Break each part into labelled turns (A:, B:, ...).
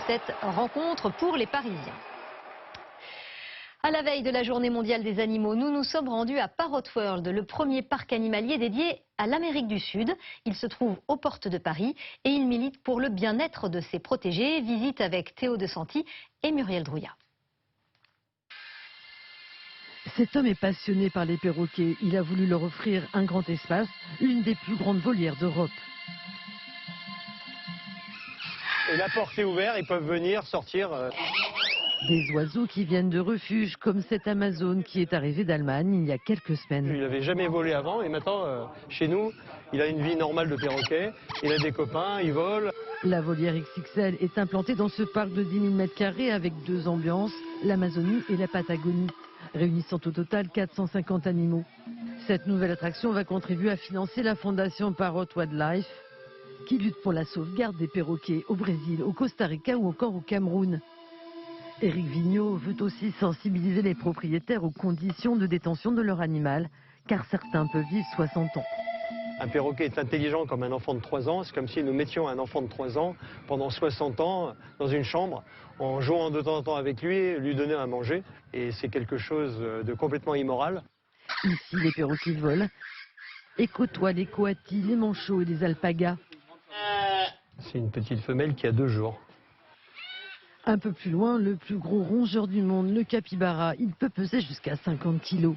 A: cette rencontre pour les Parisiens. À la veille de la Journée mondiale des animaux, nous nous sommes rendus à Parrot World, le premier parc animalier dédié à l'Amérique du Sud. Il se trouve aux portes de Paris et il milite pour le bien-être de ses protégés. Visite avec Théo de Santi et Muriel Drouillat.
B: Cet homme est passionné par les perroquets. Il a voulu leur offrir un grand espace, une des plus grandes volières d'Europe.
C: Et la porte est ouverte, ils peuvent venir, sortir.
B: Des oiseaux qui viennent de refuges, comme cet Amazone qui est arrivé d'Allemagne il y a quelques semaines.
C: Il n'avait jamais volé avant et maintenant, chez nous, il a une vie normale de perroquet. Il a des copains, il vole.
B: La volière XXL est implantée dans ce parc de 10 000 m² avec deux ambiances, l'Amazonie et la Patagonie, réunissant au total 450 animaux. Cette nouvelle attraction va contribuer à financer la fondation Parrot Wildlife, qui lutte pour la sauvegarde des perroquets au Brésil, au Costa Rica ou encore au Cameroun. Éric Vigneault veut aussi sensibiliser les propriétaires aux conditions de détention de leur animal, car certains peuvent vivre 60 ans.
C: Un perroquet est intelligent comme un enfant de 3 ans. C'est comme si nous mettions un enfant de 3 ans pendant 60 ans dans une chambre, en jouant de temps en temps avec lui, lui donner à manger. Et c'est quelque chose de complètement immoral.
B: Ici, les perroquets volent et côtoient les coatis, les manchots et les alpagas.
C: C'est une petite femelle qui a 2 jours.
B: Un peu plus loin, le plus gros rongeur du monde, le capybara, il peut peser jusqu'à 50 kilos.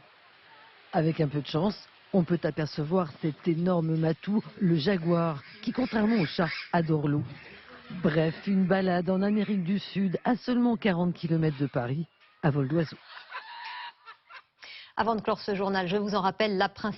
B: Avec un peu de chance, on peut apercevoir cet énorme matou, le jaguar, qui contrairement au chat, adore l'eau. Bref, une balade en Amérique du Sud, à seulement 40 km de Paris, à vol d'oiseau.
A: Avant de clore ce journal, je vous en rappelle la principale.